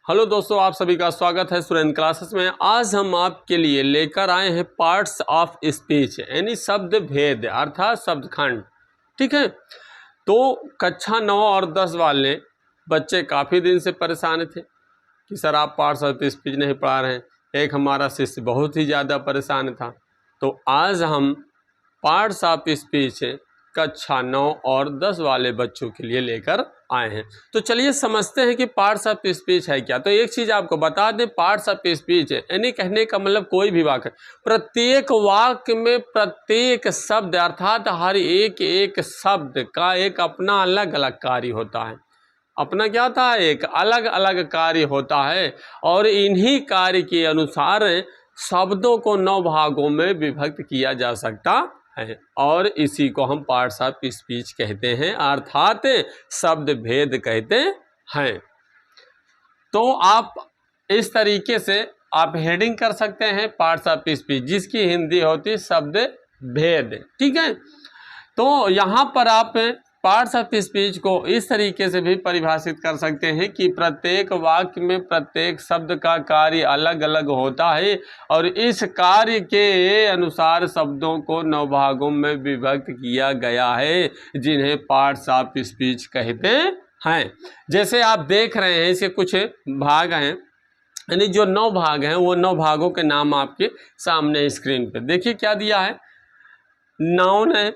Hello दोस्तों, आप सभी का स्वागत है सुरेंद्र क्लासेस में। आज हम आपके लिए लेकर आए हैं पार्ट्स ऑफ स्पीच यानी शब्द भेद अर्थात शब्द खंड। ठीक है, तो कक्षा 9 और 10 वाले बच्चे काफ़ी दिन से परेशान थे कि सर आप पार्ट्स ऑफ स्पीच नहीं पढ़ा रहे हैं। एक हमारा शिष्य बहुत ही ज़्यादा परेशान था, तो आज हम पार्ट्स ऑफ स्पीच कक्षा 9 और 10 वाले बच्चों के लिए लेकर आए हैं। तो चलिए समझते हैं कि पार्ट्स ऑफ स्पीच है क्या। तो एक चीज़ आपको बता दें, पार्ट्स ऑफ स्पीच यानी कहने का मतलब कोई भी वाक्य, प्रत्येक वाक्य में प्रत्येक शब्द अर्थात हर एक एक शब्द का एक अपना अलग अलग कार्य होता है। अपना क्या था, एक अलग अलग कार्य होता है और इन्हीं कार्य के अनुसार शब्दों को 9 भागों में विभक्त किया जा सकता है और इसी को हम पार्ट्स ऑफ स्पीच कहते हैं अर्थात शब्द भेद कहते हैं। तो आप इस तरीके से आप हेडिंग कर सकते हैं पार्ट्स ऑफ स्पीच, जिसकी हिंदी होती शब्द भेद। ठीक है, तो यहाँ पर आप पार्ट्स ऑफ स्पीच को इस तरीके से भी परिभाषित कर सकते हैं कि प्रत्येक वाक्य में प्रत्येक शब्द का कार्य अलग अलग होता है और इस कार्य के अनुसार शब्दों को 9 भागों में विभक्त किया गया है, जिन्हें पार्ट्स ऑफ स्पीच कहते हैं। जैसे आप देख रहे हैं इसके कुछ भाग हैं, यानी जो 9 भाग हैं वो 9 भागों के नाम आपके सामने स्क्रीन पे देखिए क्या दिया है। नाउन है,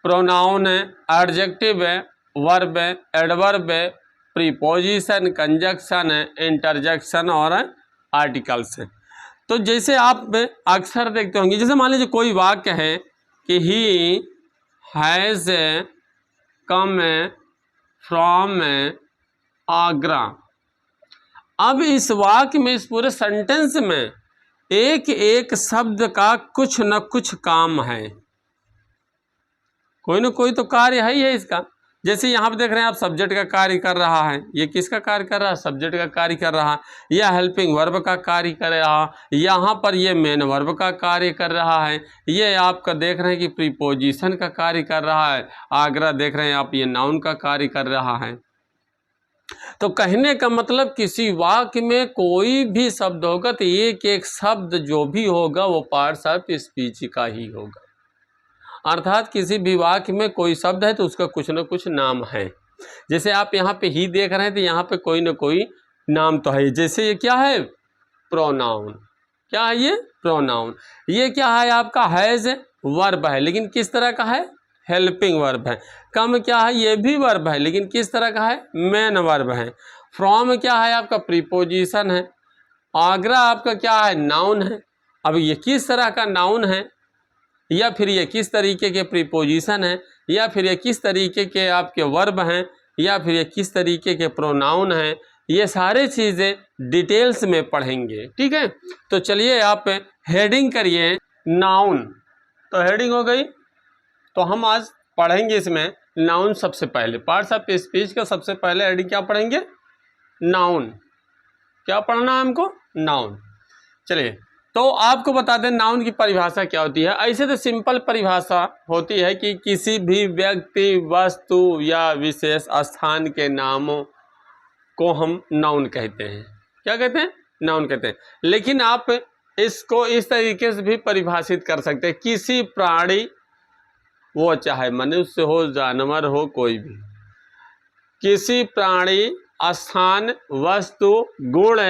प्रोनाउन है, एडजेक्टिव है, वर्ब है, एडवर्ब है, प्रीपोजिशन, कंजक्शन है, इंटरजेक्शन और आर्टिकल्स है। तो जैसे आप अक्सर देखते होंगे, जैसे मान लीजिए कोई वाक्य है कि he has come from Agra. अब इस वाक्य में, इस पूरे सेंटेंस में एक एक शब्द का कुछ न कुछ काम है, कोई ना कोई तो कार्य है ही है इसका। जैसे यहाँ पे देख रहे हैं आप, सब्जेक्ट का कार्य कर रहा है। ये किसका कार्य कर रहा है? सब्जेक्ट का कार्य कर रहा है। यह हेल्पिंग वर्ब का कार्य कर रहा है। यहाँ पर ये मेन वर्ब का कार्य कर रहा है। ये आपका देख रहे हैं कि प्रीपोजिशन का कार्य कर रहा है। आगरा देख रहे हैं आप, ये नाउन का कार्य कर रहा है। तो कहने का मतलब किसी वाक्य में कोई भी शब्द होगा तो एक एक शब्द जो भी होगा वो पार्ट्स ऑफ स्पीच का ही होगा। अर्थात किसी भी वाक्य में कोई शब्द है तो उसका कुछ न कुछ नाम है। जैसे आप यहाँ पे ही देख रहे हैं तो यहाँ पे कोई न कोई नाम तो है। जैसे ये क्या है? प्रोनाउन। क्या है ये? प्रोनाउन। ये क्या है आपका? हैज़ वर्ब है, लेकिन किस तरह का है? हेल्पिंग वर्ब है। कम क्या है? ये भी वर्ब है, लेकिन किस तरह का है? मेन वर्ब है। फ्रॉम क्या है आपका? प्रीपोजिशन है। आगरा आपका क्या है? नाउन है। अब ये किस तरह का नाउन है, या फिर ये किस तरीके के प्रीपोजिशन है, या फिर ये किस तरीके के आपके वर्ब हैं, या फिर ये किस तरीके के प्रोनाउन हैं, ये सारे चीज़ें डिटेल्स में पढ़ेंगे। ठीक है, तो चलिए आप हेडिंग करिए नाउन। तो हेडिंग हो गई, तो हम आज पढ़ेंगे इसमें नाउन सबसे पहले। पार्ट्स ऑफ स्पीच का सबसे पहले हेडिंग क्या पढ़ेंगे? नाउन। क्या पढ़ना है हमको? नाउन। चलिए, तो आपको बता दें नाउन की परिभाषा क्या होती है। ऐसे तो सिंपल परिभाषा होती है कि किसी भी व्यक्ति, वस्तु या विशेष स्थान के नामों को हम नाउन कहते हैं। क्या कहते हैं? नाउन कहते हैं। लेकिन आप इसको इस तरीके से भी परिभाषित कर सकते हैं, किसी प्राणी, वो चाहे मनुष्य हो, जानवर हो, कोई भी, किसी प्राणी, स्थान, वस्तु, गुण,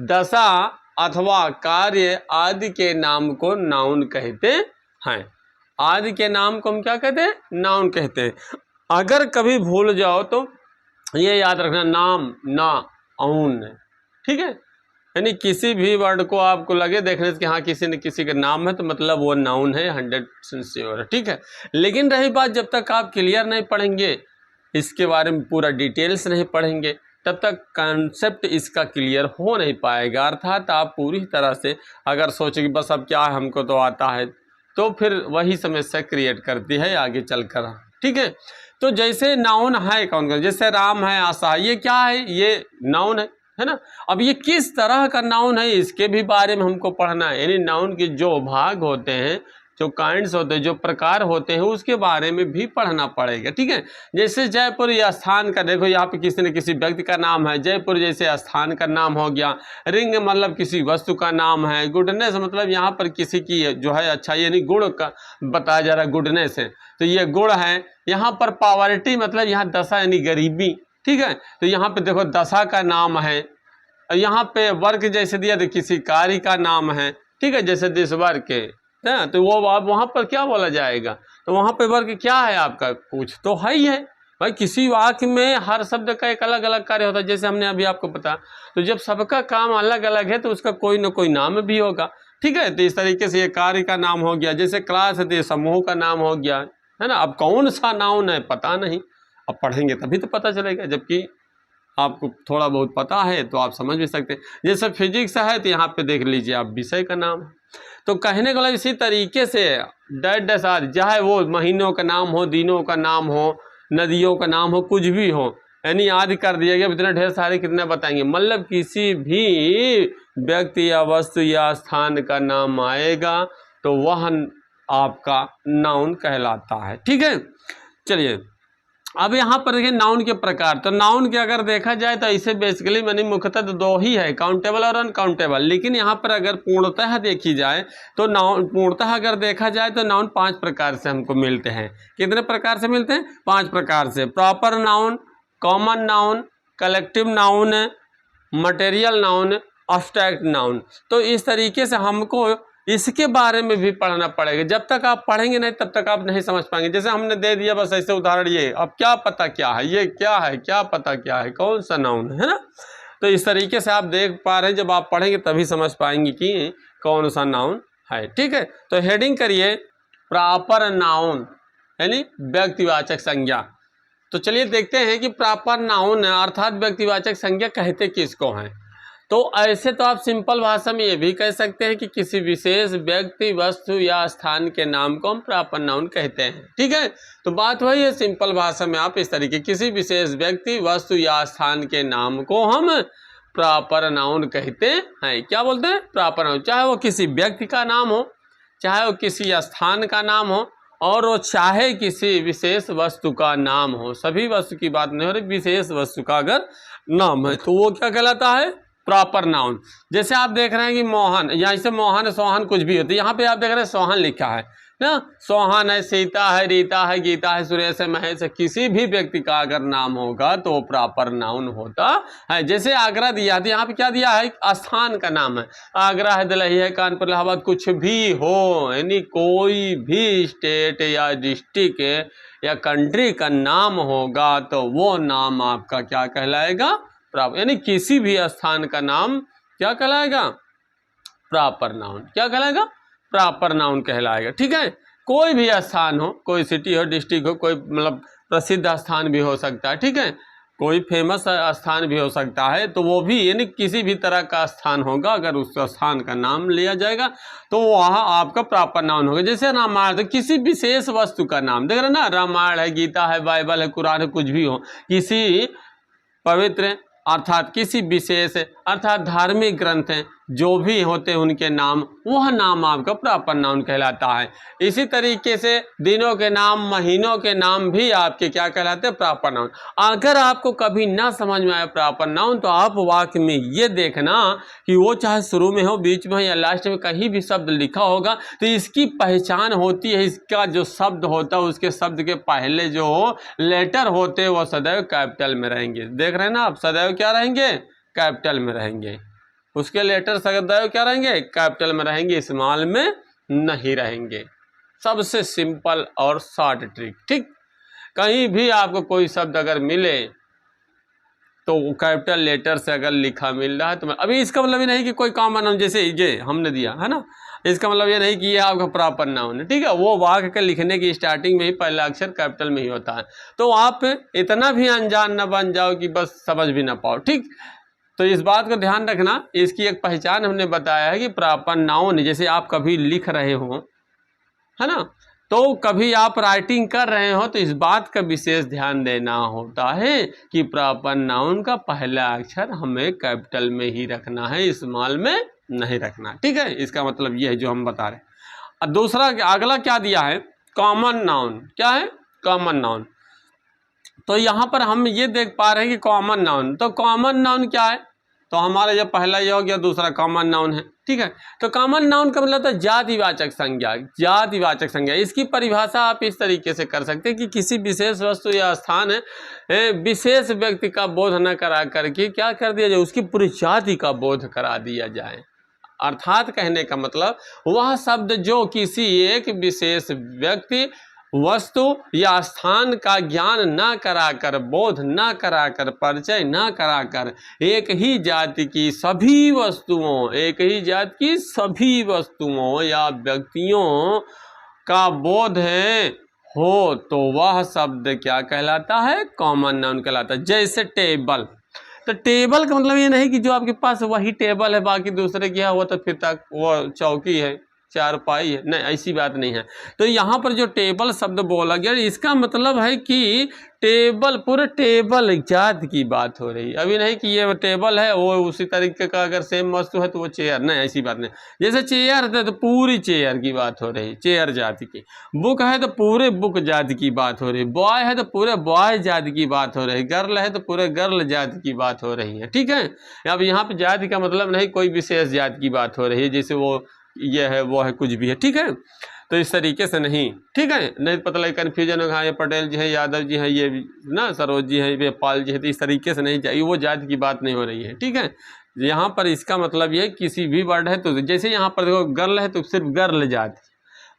दशा अथवा कार्य आदि के नाम को नाउन कहते हैं। आदि के नाम को हम क्या कहते हैं? नाउन कहते हैं। अगर कभी भूल जाओ तो ये याद रखना, नाम ना औन। ठीक है, यानी किसी भी वर्ड को आपको लगे देखने से कि हाँ किसी न किसी का नाम है तो मतलब वो नाउन है, 100% श्योर है। ठीक है, लेकिन रही बात, जब तक आप क्लियर नहीं पढ़ेंगे, इसके बारे में पूरा डिटेल्स नहीं पढ़ेंगे, तब तक कॉन्सेप्ट इसका क्लियर हो नहीं पाएगा। अर्थात आप पूरी तरह से अगर सोचें कि बस अब क्या है, हमको तो आता है, तो फिर वही समस्या क्रिएट करती है आगे चलकर। ठीक है, तो जैसे नाउन है कौन कौन, जैसे राम है, आशा है, ये क्या है? ये नाउन है ना। अब ये किस तरह का नाउन है, इसके भी बारे में हमको पढ़ना है। यानी नाउन के जो भाग होते हैं जो काइंड्स होते हैं, जो प्रकार होते हैं, उसके बारे में भी पढ़ना पड़ेगा। ठीक है, जैसे जयपुर या स्थान का, देखो यहाँ पे किसी न किसी व्यक्ति का नाम है, जयपुर जैसे स्थान का नाम हो गया। रिंग मतलब किसी वस्तु का नाम है। गुडनेस मतलब यहाँ पर किसी की जो है अच्छाई यानी गुण का बताया जा रहा है, गुडनेस है तो ये गुण है। यहाँ पर पॉवर्टी मतलब यहाँ दशा यानी गरीबी। ठीक है, तो यहाँ पे देखो दशा का नाम है। यहाँ पे वर्क जैसे दिया तो किसी कार्य का नाम है। ठीक है, जैसे दिस वर्क है तो वो आप वहाँ पर क्या बोला जाएगा, तो वहाँ पे वर्क क्या है आपका, कुछ तो है ही है भाई। किसी वाक्य में हर शब्द का एक अलग अलग कार्य होता है, जैसे हमने अभी आपको बताया। तो जब सबका काम अलग अलग है तो उसका कोई ना कोई नाम भी होगा। ठीक है, तो इस तरीके से ये कार्य का नाम हो गया। जैसे क्लास है तो समूह का नाम हो गया, है ना। अब कौन सा नाउन है पता नहीं, अब पढ़ेंगे तभी तो पता चलेगा, जबकि आपको थोड़ा बहुत पता है तो आप समझ भी सकते हैं। जैसे फिजिक्स है तो यहाँ पे देख लीजिए आप विषय का नाम है। तो कहने का मतलब इसी तरीके से डैट डैश आर, चाहे वो महीनों का नाम हो, दिनों का नाम हो, नदियों का नाम हो, कुछ भी हो, यानी आदि कर दिया गया। इतने ढेर सारे कितने बताएंगे, मतलब किसी भी व्यक्ति या वस्तु या स्थान का नाम आएगा तो वह आपका नाउन कहलाता है। ठीक है, चलिए अब यहाँ पर देखिए नाउन के प्रकार। तो नाउन के अगर देखा जाए तो इसे बेसिकली मैंने मुख्यतः दो ही है, काउंटेबल और अनकाउंटेबल। लेकिन यहाँ पर अगर पूर्णतः देखी जाए तो नाउन, पूर्णतः अगर देखा जाए तो नाउन 5 प्रकार से हमको मिलते हैं। कितने प्रकार से मिलते हैं, 5 प्रकार से। Proper noun, common noun, collective noun, material noun, abstract noun. तो इस तरीके से हमको इसके बारे में भी पढ़ना पड़ेगा। जब तक आप पढ़ेंगे नहीं तब तक आप नहीं समझ पाएंगे। जैसे हमने दे दिया बस ऐसे उदाहरण, ये अब क्या पता क्या है, ये क्या है, क्या पता क्या है, कौन सा नाउन है ना। तो इस तरीके से आप देख पा रहे हैं, जब आप पढ़ेंगे तभी समझ पाएंगे कि कौन सा नाउन है। ठीक है, तो हेडिंग करिए प्रॉपर नाउन यानी व्यक्तिवाचक संज्ञा। तो चलिए देखते हैं कि प्रॉपर नाउन अर्थात व्यक्तिवाचक संज्ञा कहते किसको हैं। तो ऐसे तो आप सिंपल भाषा में ये भी कह सकते हैं कि किसी विशेष व्यक्ति, वस्तु या स्थान के नाम को हम प्रॉपर नाउन कहते हैं। ठीक है, तो बात वही है, सिंपल भाषा में आप इस तरीके किसी विशेष व्यक्ति, वस्तु या स्थान के नाम को हम प्रॉपर नाउन कहते हैं। क्या बोलते हैं, प्रॉपर नाउन। चाहे वो किसी व्यक्ति का नाम हो, चाहे वो किसी स्थान का नाम हो, और वो चाहे किसी विशेष वस्तु का नाम हो। सभी वस्तु की बात नहीं हो रही, विशेष वस्तु का अगर नाम है तो वो क्या कहलाता है, प्रॉपर नाउन। जैसे आप देख रहे हैं कि मोहन, या इसे मोहन सोहन कुछ भी होती है, यहाँ पे आप देख रहे हैं सोहन लिखा है ना। सोहन है, सीता है, रीता है, गीता है, सुरेश है, महेश है, किसी भी व्यक्ति का अगर नाम होगा तो वो प्रॉपर नाउन होता है। जैसे आगरा दिया तो यहाँ पे क्या दिया है, स्थान का नाम है। आगरा है, दिल्ली है, कानपुर, इलाहाबाद, कुछ भी हो, यानी कोई भी स्टेट या डिस्ट्रिक्ट या कंट्री का नाम होगा तो वो नाम आपका क्या कहलाएगा, यानी किसी भी स्थान का नाम क्या कहलाएगा, प्रॉपर नाउन। क्या कहलाएगा, प्रॉपर नाउन कहलाएगा। ठीक है, कोई भी स्थान हो, कोई सिटी हो, डिस्ट्रिक्ट हो, कोई मतलब प्रसिद्ध स्थान भी हो सकता है। ठीक है, कोई फेमस स्थान भी हो सकता है, तो वो भी यानी किसी भी तरह का स्थान होगा, अगर उस स्थान का नाम लिया जाएगा तो वहाँ आपका प्रॉपर नाउन होगा। जैसे रामायण, तो किसी विशेष वस्तु का नाम, देख रहे ना, रामायण है, गीता है, बाइबल है, कुरान है, कुछ भी हो, किसी पवित्र अर्थात किसी विशेष अर्थात धार्मिक ग्रंथ हैं जो भी होते हैं उनके नाम, वह नाम आपका प्रॉपर नाउन कहलाता है। इसी तरीके से दिनों के नाम, महीनों के नाम भी आपके क्या कहलाते हैं, प्रॉपर नाउन। अगर आपको कभी ना समझ में आए प्रॉपर नाउन तो आप वाक्य में ये देखना कि वो चाहे शुरू में हो, बीच में या लास्ट में कहीं भी शब्द लिखा होगा तो इसकी पहचान होती है, इसका जो शब्द होता है उसके शब्द के पहले जो लेटर होते हैं वो सदैव कैपिटल में रहेंगे। देख रहे हैं ना आप, सदैव क्या रहेंगे, कैपिटल में रहेंगे। उसके लेटर सदैव क्या रहेंगे, कैपिटल में रहेंगे, स्मॉल में नहीं रहेंगे। सबसे सिंपल और शॉर्ट ट्रिक। ठीक, कहीं भी आपको कोई शब्द अगर मिले तो कैपिटल लेटर से अगर लिखा मिल रहा है तो अभी इसका मतलब ये नहीं कि कोई कॉमन नाउन जैसे ये हमने दिया है ना, इसका मतलब ये नहीं कि ये आपका प्रॉपर नाउन है। ठीक है, वो वाक्य के लिखने की स्टार्टिंग में ही पहला अक्षर कैपिटल में ही होता है। तो आप इतना भी अनजान न बन जाओ कि बस समझ भी ना पाओ। ठीक, तो इस बात को ध्यान रखना। इसकी एक पहचान हमने बताया है कि प्रॉपर नाउन, जैसे आप कभी लिख रहे हो, है ना, तो कभी आप राइटिंग कर रहे हो तो इस बात का विशेष ध्यान देना होता है कि प्रॉपर नाउन का पहला अक्षर हमें कैपिटल में ही रखना है, स्मॉल में नहीं रखना। ठीक है, इसका मतलब ये है जो हम बता रहे हैं। दूसरा अगला क्या दिया है, कॉमन नाउन। क्या है, कॉमन नाउन। तो यहाँ पर हम ये देख पा रहे हैं कि कॉमन नाउन, तो कॉमन नाउन क्या है, तो हमारा ये पहला ये हो गया, दूसरा कॉमन नाउन है। ठीक है, तो कॉमन नाउन का मतलब है जातिवाचक संज्ञा। जातिवाचक संज्ञा, इसकी परिभाषा आप इस तरीके से कर सकते हैं कि किसी विशेष वस्तु या स्थान विशेष व्यक्ति का बोध न करा करके क्या कर दिया जाए, उसकी पूरी जाति का बोध करा दिया जाए। अर्थात कहने का मतलब वह शब्द जो किसी एक विशेष व्यक्ति, वस्तु या स्थान का ज्ञान न कराकर, बोध न कराकर, परिचय न कराकर एक ही जाति की सभी वस्तुओं, एक ही जाति की सभी वस्तुओं या व्यक्तियों का बोध है हो, तो वह शब्द क्या कहलाता है, कॉमन नाउन कहलाता है। जैसे टेबल, तो टेबल का मतलब ये नहीं कि जो आपके पास वही टेबल है, बाकी दूसरे की है वो तो फिर तक वो चौकी है, चारपाई है, नहीं, ऐसी बात नहीं है। तो यहाँ पर जो टेबल शब्द बोला गया, इसका मतलब है कि टेबल, पूरे टेबल जात की बात हो रही है। अभी नहीं कि ये टेबल है वो उसी तरीके का अगर सेम वस्तु है तो वो चेयर, नहीं, ऐसी बात नहीं। जैसे चेयर है तो पूरी चेयर की बात हो रही, चेयर जाति की। बुक है तो पूरे बुक जाति की बात हो रही, बॉय है तो पूरे बॉय जाति की बात हो रही, गर्ल है तो पूरे गर्ल जाति की बात हो रही है। ठीक है, अब यहाँ पे जाति का मतलब नहीं कोई विशेष जाति की बात हो रही है, जैसे वो ये है वो है कुछ भी है। ठीक है, तो इस तरीके से नहीं। ठीक है, नहीं पता लगे कन्फ्यूजन होगा, ये पटेल जी है, यादव जी है, ये ना सरोज जी है, ये पाल जी है, तो इस तरीके से नहीं चाहिए, वो जाति की बात नहीं हो रही है। ठीक है, यहाँ पर इसका मतलब ये किसी भी वर्ड है तो जैसे यहाँ पर देखो गर्ल है तो सिर्फ गर्ल जाति,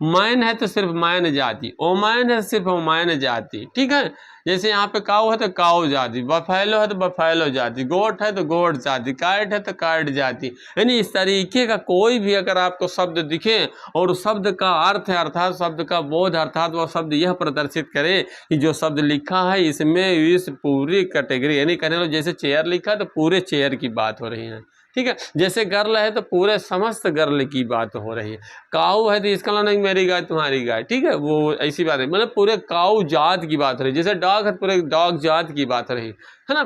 मैन है तो सिर्फ मैन जाति, ओमैन है सिर्फ ओमैन जाति। ठीक है, जैसे यहाँ पे काऊ है तो काऊ जाति, बफैलो है तो बफैलो जाति, गोट है तो गोट जाति, काइट है तो काइट जाति। यानी इस तरीके का कोई भी अगर आपको शब्द दिखे और शब्द का अर्थ है अर्थात शब्द का बोध अर्थात वह शब्द यह प्रदर्शित करे कि जो शब्द लिखा है इसमें इस पूरी कैटेगरी, यानी कहने लो जैसे चेयर लिखा है तो पूरे चेयर की बात हो रही है। ठीक है, जैसे गर्ल है तो पूरे समस्त गर्ल की बात हो रही है। काऊ है तो इसका मतलब नहीं मेरी गाय तुम्हारी गाय। ठीक है, वो ऐसी बात है, मतलब पूरे काऊ जात की बात हो रही है। जैसे डॉग है पूरे डॉग जात की बात हो रही है ना।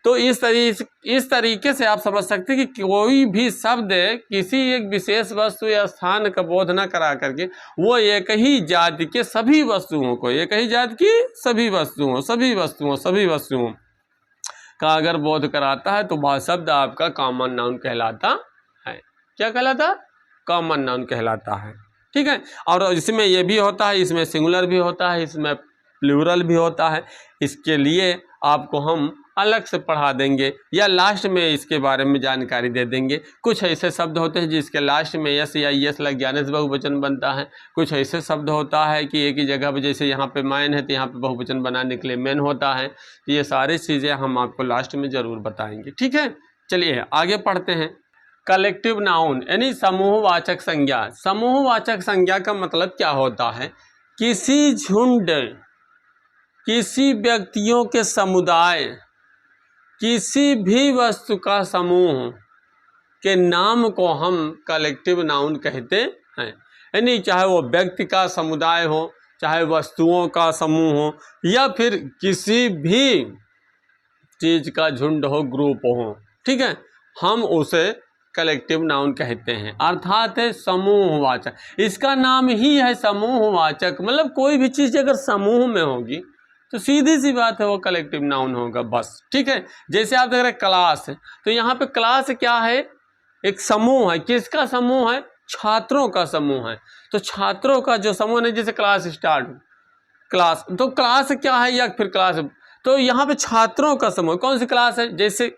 तो इस तरीके से आप समझ सकते हैं कि कोई भी शब्द किसी एक विशेष वस्तु या स्थान का बोध न करा करके वो एक ही जाति के सभी वस्तुओं को, एक ही जाति की सभी वस्तुओं का अगर बोध कराता है तो वह शब्द आपका कॉमन नाउन कहलाता है। क्या कहलाता है, कॉमन नाउन कहलाता है। ठीक है, और इसमें ये भी होता है, इसमें सिंगुलर भी होता है, इसमें प्लूरल भी होता है। इसके लिए आपको हम अलग से पढ़ा देंगे या लास्ट में इसके बारे में जानकारी दे देंगे। कुछ ऐसे शब्द होते हैं जिसके लास्ट में यस या यस लग जाने से बहुवचन बनता है। कुछ ऐसे शब्द होता है कि एक ही जगह पर, जैसे यहाँ पे मैन है तो यहाँ पे बहुवचन बनाने के लिए मेन होता है। ये सारी चीज़ें हम आपको लास्ट में ज़रूर बताएंगे। ठीक है, चलिए आगे पढ़ते हैं। कलेक्टिव नाउन यानी समूहवाचक संज्ञा। समूहवाचक संज्ञा का मतलब क्या होता है, किसी झुंड, किसी व्यक्तियों के समुदाय, किसी भी वस्तु का समूह के नाम को हम कलेक्टिव नाउन कहते हैं। यानी चाहे वो व्यक्ति का समुदाय हो, चाहे वस्तुओं का समूह हो, या फिर किसी भी चीज़ का झुंड हो, ग्रुप हो। ठीक है, हम उसे कलेक्टिव नाउन कहते हैं, अर्थात है समूहवाचक। इसका नाम ही है समूहवाचक, मतलब कोई भी चीज़ अगर समूह में होगी तो सीधी सी बात है वो कलेक्टिव नाउन होगा बस। ठीक है, जैसे आप देख रहे हैं क्लास है, तो यहाँ पे क्लास क्या है, एक समूह है। किसका समूह है, छात्रों का समूह है। तो छात्रों का जो समूह है, जैसे क्लास स्टार्ट, क्लास, तो क्लास क्या है या फिर क्लास, तो यहाँ पे छात्रों का समूह। कौन सी क्लास है, जैसे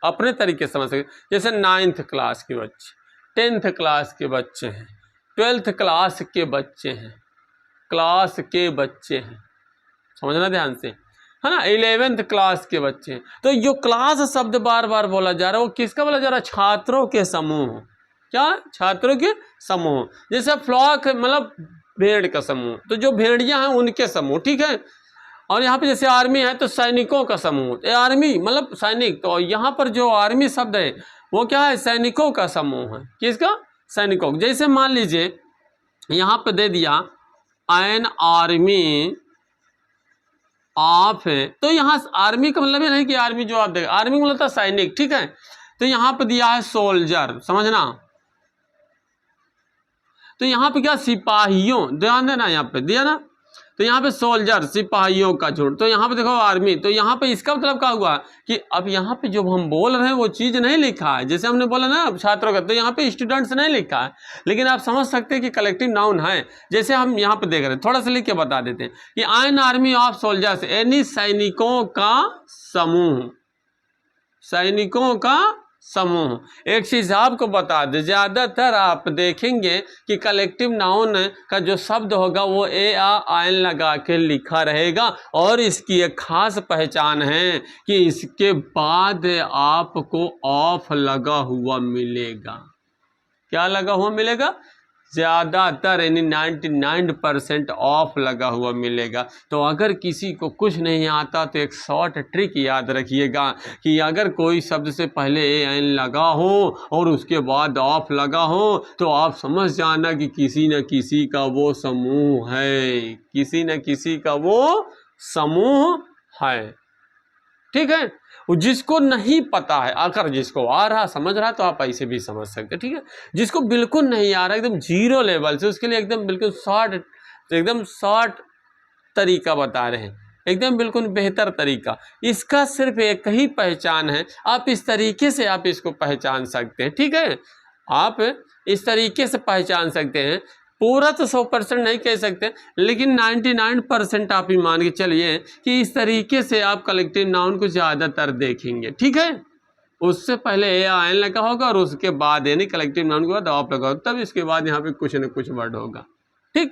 अपने तरीके से समझ सके, जैसे 9th क्लास के बच्चे, 10th क्लास के बच्चे हैं, 12th क्लास के बच्चे हैं, क्लास के बच्चे हैं, समझना ध्यान से, है ना, 11th क्लास के बच्चे। तो जो क्लास शब्द बार बार बोला जा रहा है वो किसका बोला जा रहा है, छात्रों के समूह। क्या, छात्रों के समूह। जैसे फ्लॉक मतलब भेड़ का समूह, तो जो भेड़ियां हैं उनके समूह। ठीक है, और यहाँ पे जैसे आर्मी है तो सैनिकों का समूह, आर्मी मतलब सैनिक। तो यहाँ पर जो आर्मी शब्द है वो क्या है, सैनिकों का समूह है। किसका, सैनिकों। जैसे मान लीजिए यहाँ पे दे दिया एन आर्मी ऑफ है, तो यहाँ आर्मी का मतलब ये नहीं कि आर्मी जो आप देख, आर्मी का मतलब सैनिक। ठीक है, तो यहाँ पे दिया है सोल्जर, समझना। तो यहाँ पे क्या सिपाहियों, ध्यान देना यहाँ पे दिया ना, तो यहाँ पे सोल्जर सिपाहियों का झुंड, तो यहाँ पे देखो आर्मी, तो यहाँ पे इसका मतलब क्या हुआ कि अब यहाँ पे जो हम बोल रहे हैं वो चीज़ नहीं लिखा है, जैसे हमने बोला ना छात्रों का, तो यहाँ पे स्टूडेंट्स नहीं लिखा है, लेकिन आप समझ सकते हैं कि कलेक्टिव नाउन है। जैसे हम यहाँ पे देख रहे हैं, थोड़ा सा लिख के बता देते हैं कि एन आर्मी ऑफ सोल्जर्स, यानी सैनिकों का समूह, सैनिकों का समूह। एक चीज आपको बता दें, ज्यादातर आप देखेंगे कि कलेक्टिव नाउन का जो शब्द होगा वो ए आ आयन लगा के लिखा रहेगा, और इसकी एक खास पहचान है कि इसके बाद आपको ऑफ लगा हुआ मिलेगा। क्या लगा हुआ मिलेगा? ज़्यादातर यानी 99% ऑफ लगा हुआ मिलेगा। तो अगर किसी को कुछ नहीं आता तो एक शॉर्ट ट्रिक याद रखिएगा कि अगर कोई शब्द से पहले ए एन लगा हो और उसके बाद ऑफ लगा हो तो आप समझ जाना कि किसी न किसी का वो समूह है, किसी न किसी का वो समूह है। ठीक है, जिसको नहीं पता है, अगर जिसको आ रहा समझ रहा तो आप ऐसे भी समझ सकते हैं। ठीक है, जिसको बिल्कुल नहीं आ रहा एकदम जीरो लेवल से, उसके लिए एकदम बिल्कुल शॉर्ट तरीका बता रहे हैं, एकदम बिल्कुल बेहतर तरीका। इसका सिर्फ एक ही पहचान है, आप इस तरीके से आप इसको पहचान सकते हैं। ठीक है, आप इस तरीके से पहचान सकते हैं। पूरा तो 100% नहीं कह सकते, लेकिन 99% आप ही मान के चलिए कि इस तरीके से आप कलेक्टिव नाउन को ज़्यादातर देखेंगे। ठीक है, उससे पहले ए आयन लगा होगा और उसके बाद यानी कलेक्टिव नाउन के बाद ऑफ लगा होगा, तब इसके बाद यहाँ पे कुछ न कुछ वर्ड होगा। ठीक,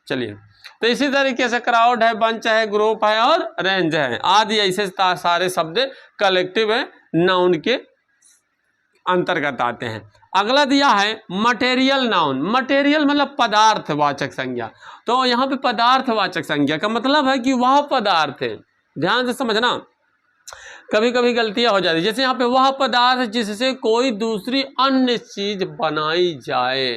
चलिए, तो इसी तरीके से क्राउड है, बंच है, ग्रुप है और रेंज है आदि, ऐसे सारे शब्द कलेक्टिव नाउन के अंतर्गत आते हैं। अगला दिया है मटेरियल नाउन। मटेरियल मतलब पदार्थवाचक संज्ञा। तो यहाँ पे पदार्थवाचक संज्ञा का मतलब है कि वह पदार्थ है, ध्यान से समझना, कभी कभी गलतियां हो जाती है। जैसे यहाँ पे वह पदार्थ जिससे कोई दूसरी अन्य चीज बनाई जाए,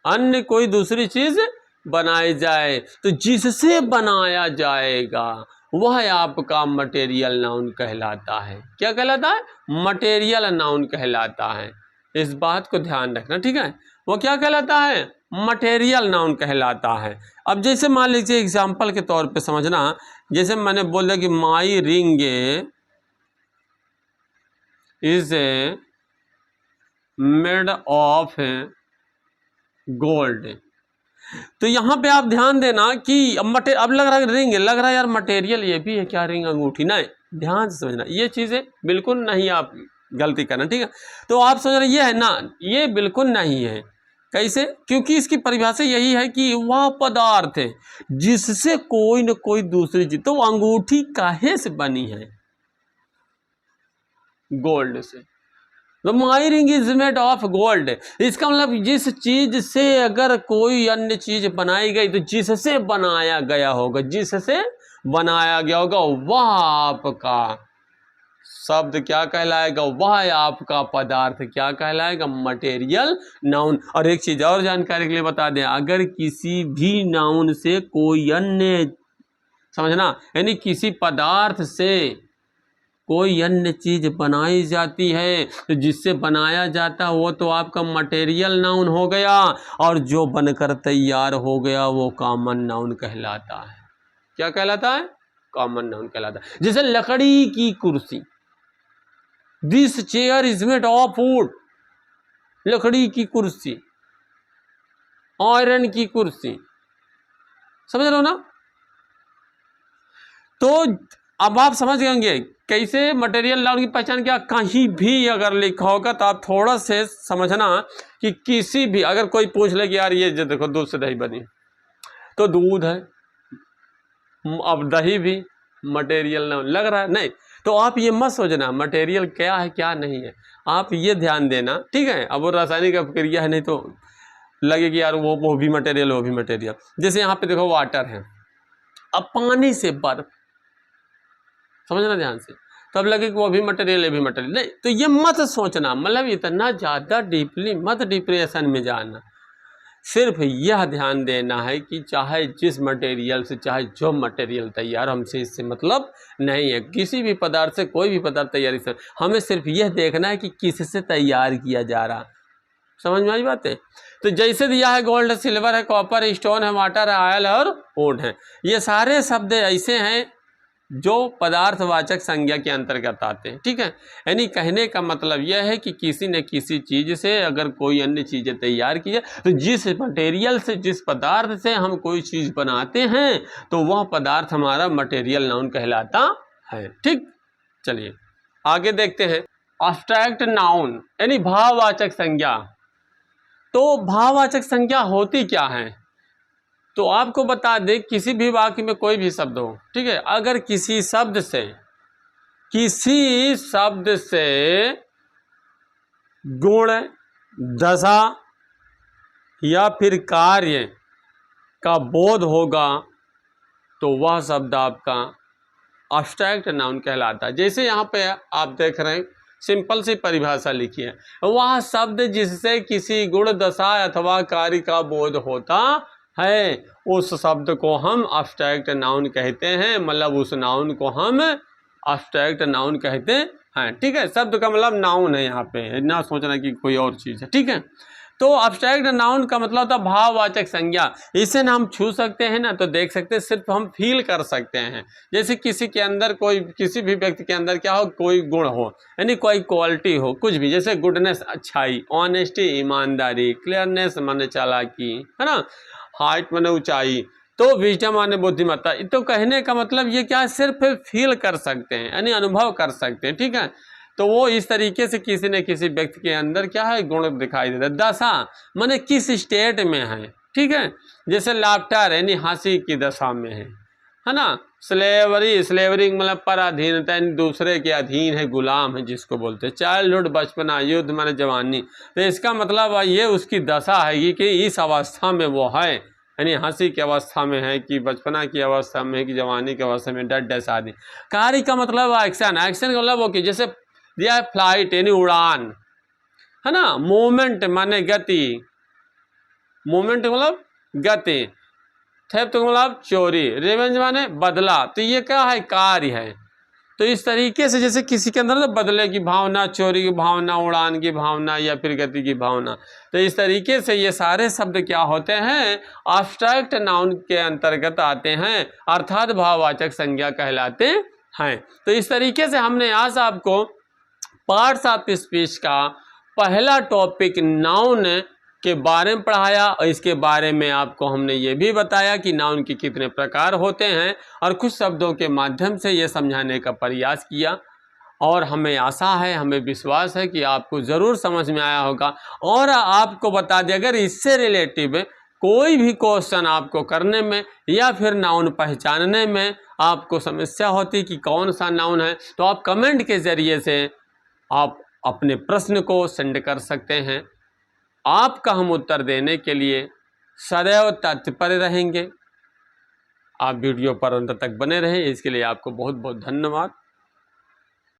अन्य कोई दूसरी चीज बनाई जाए, तो जिससे बनाया जाएगा वह आपका मटेरियल नाउन कहलाता है। क्या कहलाता है? मटेरियल नाउन कहलाता है। इस बात को ध्यान रखना। ठीक है, वो क्या कहलाता है? मटेरियल नाउन कहलाता है। अब जैसे मान लीजिए एग्जाम्पल के तौर पे समझना, जैसे मैंने बोल दिया कि my ring is made of gold, तो यहाँ पे आप ध्यान देना कि अब लग रहा है रिंग, लग रहा है यार मटेरियल ये भी है क्या, रिंग अंगूठी? नहीं, ध्यान से समझना, ये चीज़ें बिल्कुल नहीं आप गलती करना। ठीक है, तो आप समझ रहे ये है ना, ये बिल्कुल नहीं है। कैसे? क्योंकि इसकी परिभाषा यही है कि वह पदार्थ है जिससे कोई न कोई दूसरी चीज, तो अंगूठी काहे से बनी है? गोल्ड से। तो my ring is made of gold, इसका मतलब जिस चीज से अगर कोई अन्य चीज बनाई गई तो जिससे बनाया गया होगा, जिससे बनाया गया होगा वह आपका शब्द क्या कहलाएगा? वह आपका पदार्थ क्या कहलाएगा? Material noun. और एक चीज और जानकारी के लिए बता दें, अगर किसी भी नाउन से कोई अन्य, समझना, यानी किसी पदार्थ से कोई अन्य चीज बनाई जाती है तो जिससे बनाया जाता है वो तो आपका मटेरियल नाउन हो गया, और जो बनकर तैयार हो गया वो कॉमन नाउन कहलाता है। क्या कहलाता है? कॉमन नाउन कहलाता है। जैसे लकड़ी की कुर्सी, this chair is made of would, लकड़ी की कुर्सी, आयरन की कुर्सी, समझ रहे हो ना? तो अब आप समझ गएंगे कैसे मटेरियल नाउन की पहचान। क्या कहीं भी अगर लिखा होगा तो आप थोड़ा से समझना कि किसी भी, अगर कोई पूछ ले कि यार ये जो देखो दूध से दही बनी, तो दूध है, अब दही भी मटेरियल नाउन लग रहा है, नहीं, तो आप ये मत सोचना मटेरियल क्या है क्या नहीं है, आप ये ध्यान देना। ठीक है, अब वो रासायनिक अपक्रिया है, नहीं तो लगे कि यार वो भी मटेरियल, वो भी मटेरियल। जैसे यहाँ पे देखो वाटर है, अब पानी से बर्फ, समझना ध्यान से, तब लगे कि वो भी मटेरियल, ये भी मटेरियल, नहीं, तो ये मत सोचना, मतलब इतना ज़्यादा डीपली मत डिप्रेशन में जाना। सिर्फ यह ध्यान देना है कि चाहे जिस मटेरियल से, चाहे जो मटेरियल तैयार, हमसे इससे मतलब नहीं है। किसी भी पदार्थ से कोई भी पदार्थ तैयारी से, हमें सिर्फ यह देखना है कि किससे तैयार किया जा रहा। समझ में आई बात है। तो जैसे दिया है गोल्ड, सिल्वर है, कॉपर, स्टोन है, वाटर है, ऑयल और वुड है, ये सारे शब्द ऐसे हैं जो पदार्थवाचक संज्ञा के अंतर्गत आते हैं। ठीक है, यानी कहने का मतलब यह है कि किसी न किसी चीज़ से अगर कोई अन्य चीज़ें तैयार की जाए तो जिस मटेरियल से, जिस पदार्थ से हम कोई चीज़ बनाते हैं तो वह पदार्थ हमारा मटेरियल नाउन कहलाता है। ठीक, चलिए आगे देखते हैं। एब्स्ट्रैक्ट नाउन यानी भाववाचक संज्ञा। तो भाववाचक संज्ञा होती क्या है? तो आपको बता दें, किसी भी वाक्य में कोई भी शब्द हो, ठीक है, अगर किसी शब्द से गुण, दशा या फिर कार्य का बोध होगा तो वह शब्द आपका एब्स्ट्रैक्ट नाउन कहलाता है। जैसे यहाँ पे आप देख रहे हैं, सिंपल सी परिभाषा लिखी है, वह शब्द जिससे किसी गुण, दशा अथवा कार्य का बोध होता है उस शब्द को हम एब्स्ट्रैक्ट नाउन कहते हैं, मतलब उस नाउन को हम एब्स्ट्रैक्ट नाउन कहते हैं। ठीक है, शब्द का मतलब नाउन है, यहाँ पे ना सोचना कि कोई और चीज़ है। ठीक है, तो एब्स्ट्रैक्ट नाउन का मतलब होता है भाववाचक संज्ञा। इसे ना हम छू सकते हैं, ना तो देख सकते हैं, सिर्फ हम फील कर सकते हैं। जैसे किसी के अंदर कोई, किसी भी व्यक्ति के अंदर क्या हो, कोई गुण हो, यानी कोई क्वालिटी हो, कुछ भी, जैसे गुडनेस अच्छाई, ऑनेस्टी ईमानदारी, क्लियरनेस माने चालाकी, है ना, हाइट माने ऊंचाई, तो विजडम माने बुद्धिमत्ता। तो कहने का मतलब ये क्या है, सिर्फ फील कर सकते हैं, यानी अनुभव कर सकते हैं। ठीक है, तो वो इस तरीके से किसी न किसी व्यक्ति के अंदर क्या है, गुण दिखाई देता है। दशा माने किस स्टेट में है। ठीक है, जैसे लाफ्टर यानी हंसी की दशा में है ना। स्लेवरी मतलब पराधीनता, यानी दूसरे के अधीन है, गुलाम है जिसको बोलते हैं। चाइल्डहुड बचपना, युद्ध माने जवानी, तो इसका मतलब ये उसकी दशा है कि इस अवस्था में वो है, यानी हंसी की अवस्था में है, कि बचपना की अवस्था में है, कि जवानी की अवस्था में, डर शादी। कार्य का मतलब एक्शन, एक्शन का मतलब वो कि जैसे दिया है फ्लाइट यानी उड़ान, है ना। मूवमेंट माने गति, मूवमेंट मतलब गति। थेफ्ट मतलब चोरी, रिवेंज माने बदला। तो ये क्या है, कार्य है। तो इस तरीके से जैसे किसी के अंदर बदले की भावना, चोरी की भावना, उड़ान की भावना या फिर गति की भावना, तो इस तरीके से ये सारे शब्द क्या होते हैं, एब्स्ट्रैक्ट नाउन के अंतर्गत आते हैं, अर्थात भाववाचक संज्ञा कहलाते हैं। तो इस तरीके से हमने आज आपको पार्ट्स ऑफ स्पीच का पहला टॉपिक नाउन के बारे में पढ़ाया, और इसके बारे में आपको हमने ये भी बताया कि नाउन के कितने प्रकार होते हैं, और कुछ शब्दों के माध्यम से ये समझाने का प्रयास किया। और हमें आशा है, हमें विश्वास है कि आपको ज़रूर समझ में आया होगा। और आपको बता दें, अगर इससे रिलेटिव कोई भी क्वेश्चन आपको करने में या फिर नाउन पहचानने में आपको समस्या होती कि कौन सा नाउन है, तो आप कमेंट के ज़रिए से आप अपने प्रश्न को सेंड कर सकते हैं। आपका हम उत्तर देने के लिए सदैव तत्पर रहेंगे। आप वीडियो पर अंत तक बने रहें, इसके लिए आपको बहुत बहुत धन्यवाद।